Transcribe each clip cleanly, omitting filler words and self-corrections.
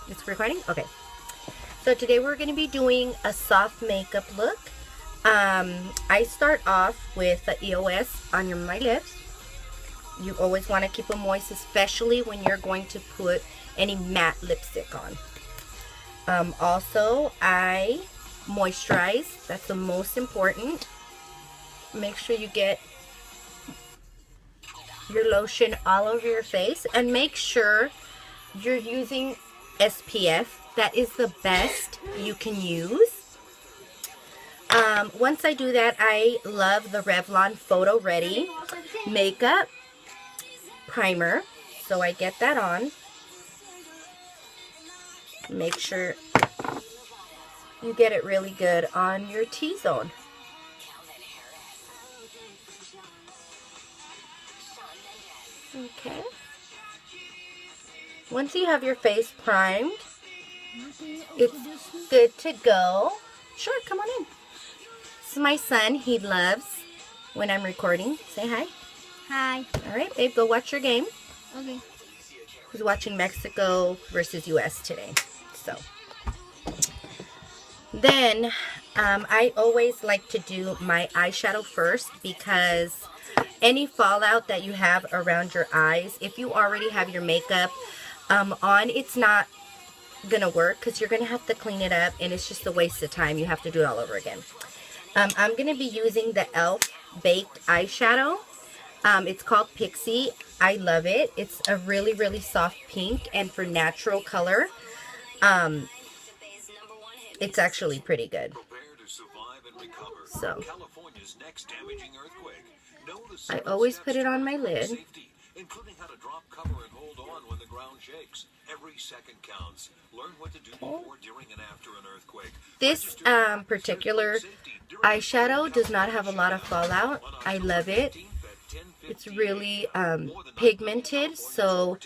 It's recording? Okay. So today we're going to be doing a soft makeup look. I start off with the EOS on my lips. You always want to keep them moist, especially when you're going to put any matte lipstick on. Also, I moisturize. That's the most important. Make sure you get your lotion all over your face, and make sure you're using SPF. That is the best you can use. Once I do that, I love the Revlon Photo Ready Makeup Primer. So I get that on. Make sure you get it really good on your T-zone. Okay. Once you have your face primed, it's good to go. Sure, come on in. This is my son. He loves when I'm recording. Say hi. Hi. All right, babe, go watch your game. Okay. He's watching Mexico versus US today. So then I always like to do my eyeshadow first, because any fallout that you have around your eyes, if you already have your makeup on, it's not gonna work, because you're gonna have to clean it up, and it's just a waste of time. You have to do it all over again. I'm gonna be using the e.l.f. Baked eyeshadow. It's called Pixie. I love it. It's a really, really soft pink, and for natural color, it's actually pretty good. So I always put it on my lid. Including how to drop cover and hold on when the ground shakes. Every second counts. Learn what to do before, during, and after an earthquake. This particular eyeshadow does not have a lot of fallout. I love it. It's really pigmented, so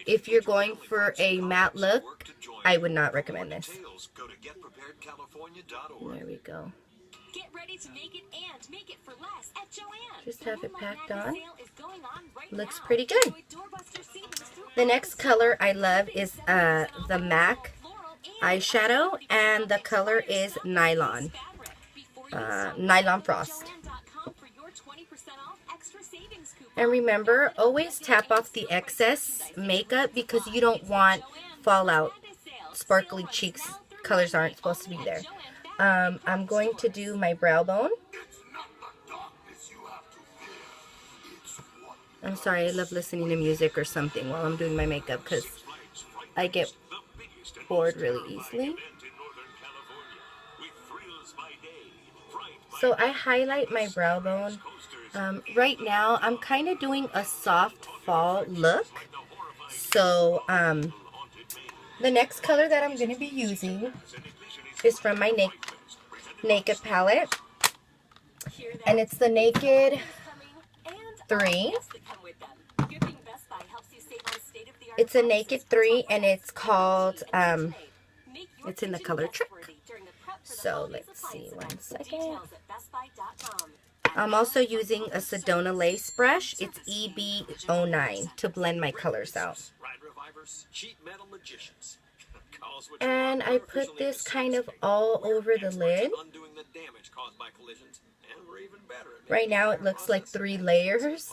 if you're going for a matte look, I would not recommend this. There we go. Get ready to make it and make it for less at Joann. Just have it packed on. Looks pretty good. The next color I love is the MAC eyeshadow, and the color is Nylon. Nylon Frost. And remember, always tap off the excess makeup, because you don't want fallout. Sparkly cheeks colors aren't supposed to be there. I'm going to do my brow bone. I'm sorry, I love listening to music or something while I'm doing my makeup, because I get bored really easily. So I highlight my brow bone. Right now, I'm kind of doing a soft fall look. So the next color that I'm going to be using is from my Naked palette, and it's the Naked 3. It's a Naked 3, and it's called, it's in the color Trick. So let's see, one second. I'm also using a Sedona Lace brush. It's EB09 to blend my colors out. And I put this kind of all over the lid. Right now it looks like 3 layers.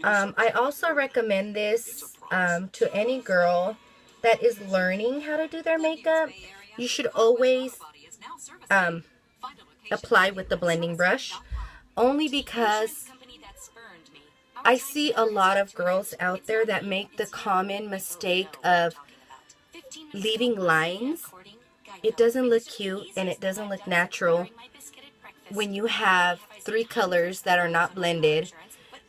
I also recommend this to any girl that is learning how to do their makeup. You should always apply with the blending brush, only because I see a lot of girls out there that make the common mistake of leaving lines. It doesn't look cute, and it doesn't look natural when you have 3 colors that are not blended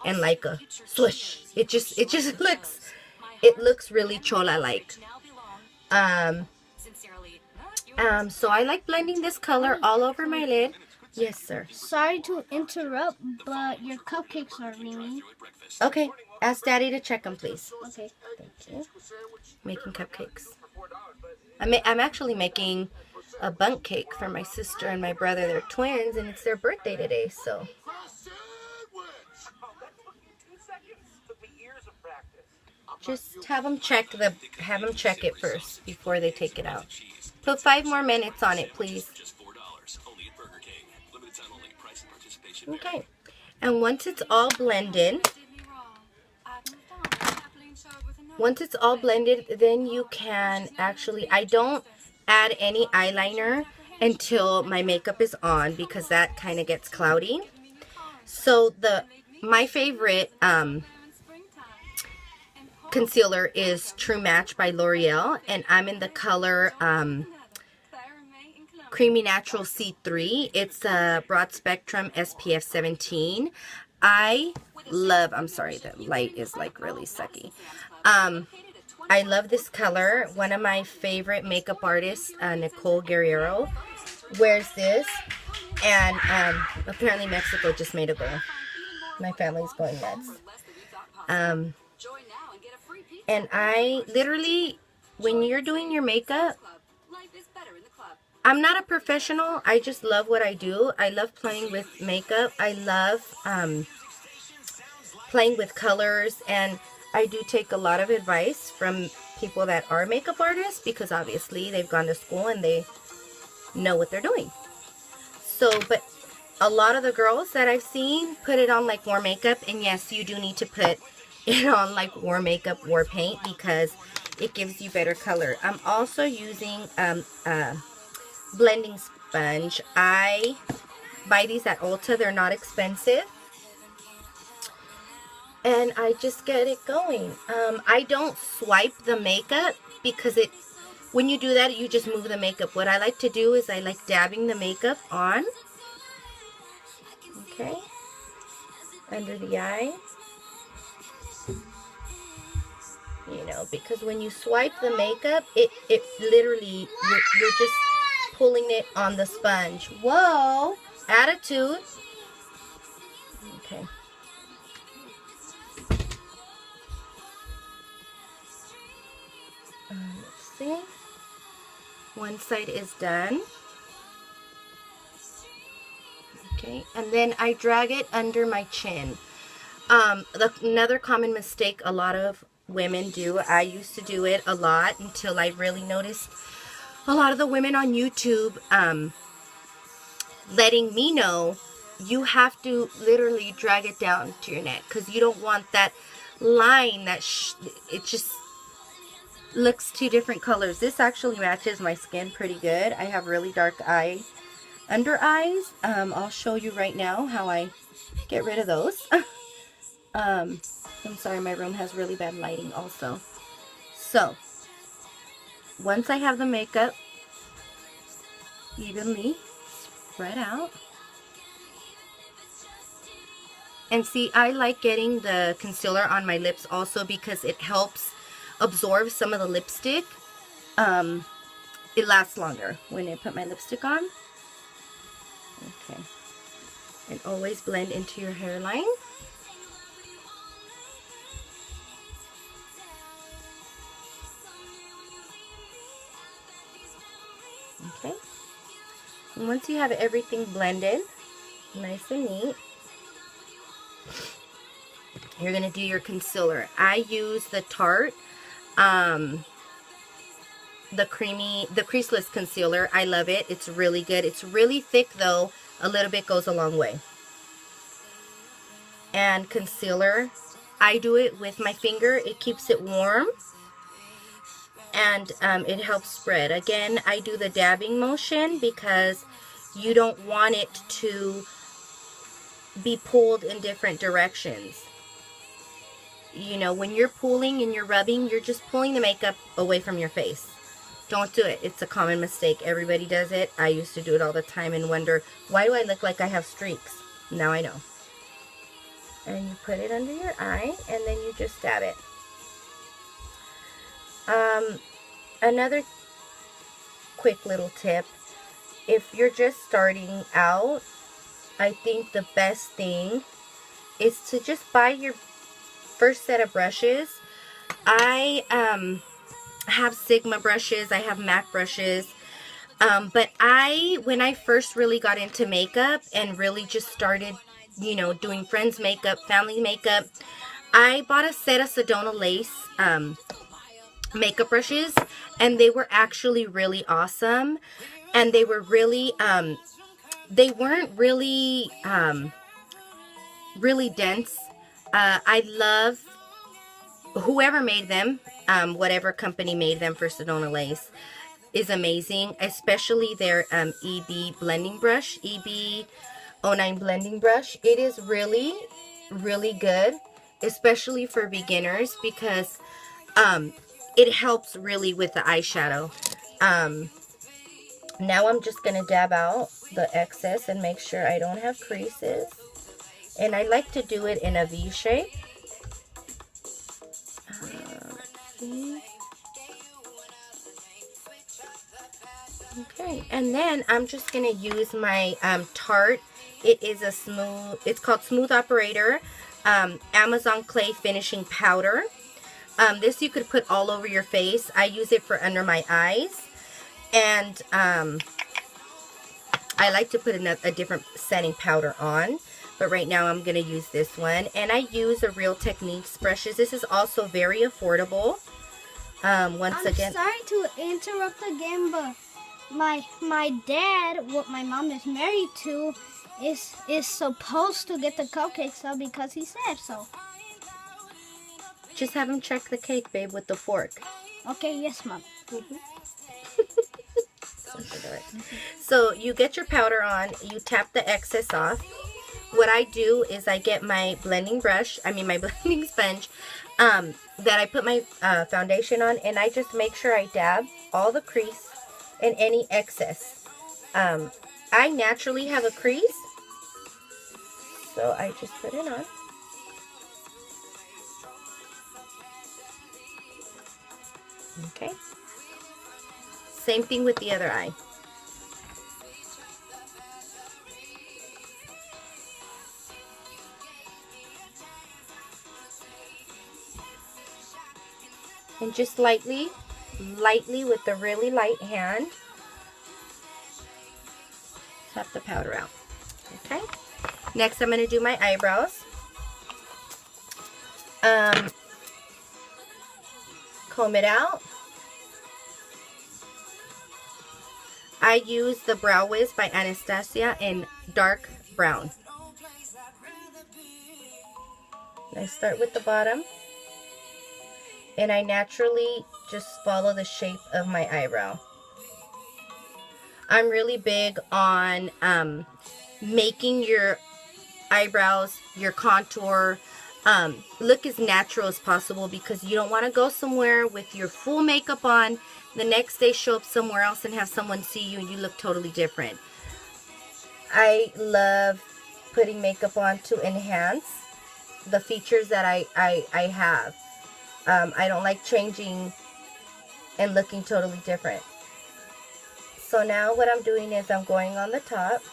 and like a swoosh. It just looks really chola like. So I like blending this color all over my lid. Yes, sir. Sorry to interrupt, but your cupcakes aren't ringing. Okay, ask Daddy to check them, please. Okay. Thank you. Making cupcakes. I'm actually making a bundt cake for my sister and my brother. They're twins, and it's their birthday today, so. Just have them check it first before they take it out. Put 5 more minutes on it, please. Just $4. Only at Burger King. Limited time only. Price and participation vary. Okay. And once it's all blended, then you can actually, I don't add any eyeliner until my makeup is on because that kind of gets cloudy. So my favorite concealer is True Match by L'Oreal, and I'm in the color Creamy Natural C3. It's a broad spectrum SPF 17. I'm sorry, the light is like really sucky. I love this color. One of my favorite makeup artists, Nicole Guerrero, wears this, and apparently Mexico just made a goal. My family's going nuts. And I literally, when you're doing your makeup, I'm not a professional. I just love what I do. I love playing with makeup. I love playing with colors, and I do take a lot of advice from people that are makeup artists because obviously they've gone to school and they know what they're doing. So, but a lot of the girls that I've seen put it on like war makeup, and yes, you do need to put it on like war makeup, war paint, because it gives you better color. I'm also using blending sponge. I buy these at Ulta. They're not expensive. And I just get it going. I don't swipe the makeup because when you do that, you just move the makeup. What I like to do is I like dabbing the makeup on. Okay. Under the eye. You know, because when you swipe the makeup, it literally, you're just pulling it on the sponge. Whoa! Attitude. Okay. Let's see. One side is done. Okay, and then I drag it under my chin. Another common mistake a lot of women do, I used to do it a lot until I really noticed a lot of the women on YouTube letting me know you have to literally drag it down to your neck because you don't want that line that it just looks two different colors. This actually matches my skin pretty good. I have really dark under eyes. I'll show you right now how I get rid of those. I'm sorry, my room has really bad lighting also. So, once I have the makeup evenly spread out. And see, I like getting the concealer on my lips also because it helps absorb some of the lipstick. It lasts longer when I put my lipstick on. Okay. And always blend into your hairline. Okay. And once you have everything blended, nice and neat, you're going to do your concealer. I use the Tarte, the creaseless concealer. I love it. It's really good. It's really thick though. A little bit goes a long way. And concealer, I do it with my finger. It keeps it warm. And it helps spread. Again, I do the dabbing motion because you don't want it to be pulled in different directions. You know, when you're pulling and you're rubbing, you're just pulling the makeup away from your face. Don't do it. It's a common mistake. Everybody does it. I used to do it all the time and wonder, why do I look like I have streaks? Now I know. And you put it under your eye and then you just dab it. Another quick little tip, if you're just starting out, I think the best thing is to just buy your first set of brushes. I have Sigma brushes, I have MAC brushes, but when I first really got into makeup and really just started, you know, doing friends makeup, family makeup, I bought a set of Sedona Lace makeup brushes, and they were actually really awesome. And they were really, they weren't really, really dense. I love whoever made them, whatever company made them for Sedona Lace is amazing, especially their EB blending brush, EB09 blending brush. It is really, really good, especially for beginners, because it helps really with the eyeshadow. Now I'm just going to dab out the excess and make sure I don't have creases. And I like to do it in a V shape. Let's see. Okay, and then I'm just going to use my Tarte. It is a smooth, it's called Smooth Operator Amazon Clay Finishing Powder. This you could put all over your face. I use it for under my eyes. And I like to put a different setting powder on. But right now I'm going to use this one. And I use the Real Techniques brushes. This is also very affordable. I'm sorry to interrupt again, but my dad, what my mom is married to, is supposed to get the cupcakes out because he said so. Just have him check the cake, babe, with the fork. Okay, yes, Mom. So you get your powder on, you tap the excess off. What I do is I get my blending brush, my blending sponge, that I put my foundation on, and I just make sure I dab all the crease and any excess. I naturally have a crease, so I just put it on. Okay. Same thing with the other eye. And just lightly with the really light hand, tap the powder out. Okay. Next, I'm going to do my eyebrows. Comb it out. I use the Brow Wiz by Anastasia in dark brown. I start with the bottom, and I naturally just follow the shape of my eyebrow. I'm really big on making your eyebrows, your contour, look as natural as possible, because you don't want to go somewhere with your full makeup on, the next day show up somewhere else and have someone see you and you look totally different. I love putting makeup on to enhance the features that I have. I don't like changing and looking totally different. So now what I'm doing is I'm going on the top,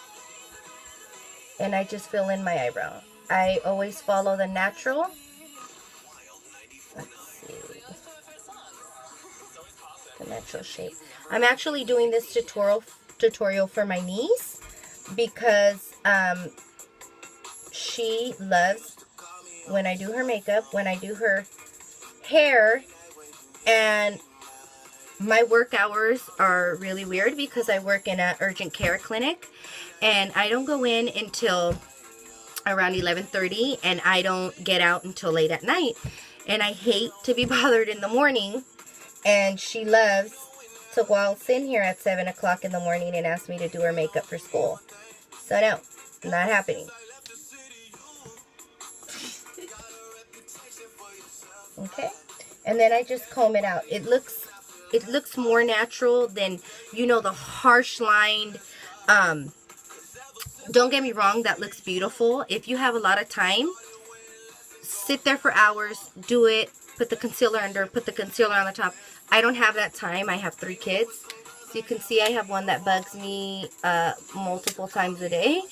and I just fill in my eyebrow. I always follow the natural. Let's see. The natural shape. I'm actually doing this tutorial for my niece, because she loves when I do her makeup, when I do her hair, and my work hours are really weird because I work in an urgent care clinic, and I don't go in until around 11:30, and I don't get out until late at night, and I hate to be bothered in the morning, and she loves to waltz in here at 7 o'clock in the morning and ask me to do her makeup for school. So no, not happening. Okay, and then I just comb it out. It looks more natural than, the harsh lined. Don't get me wrong, that looks beautiful. If you have a lot of time, sit there for hours, do it, put the concealer under, put the concealer on the top. I don't have that time. I have 3 kids. So you can see I have one that bugs me multiple times a day,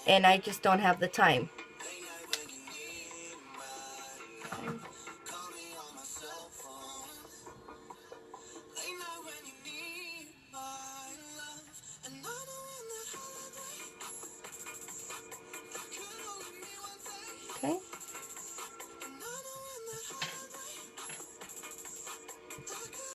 and I just don't have the time.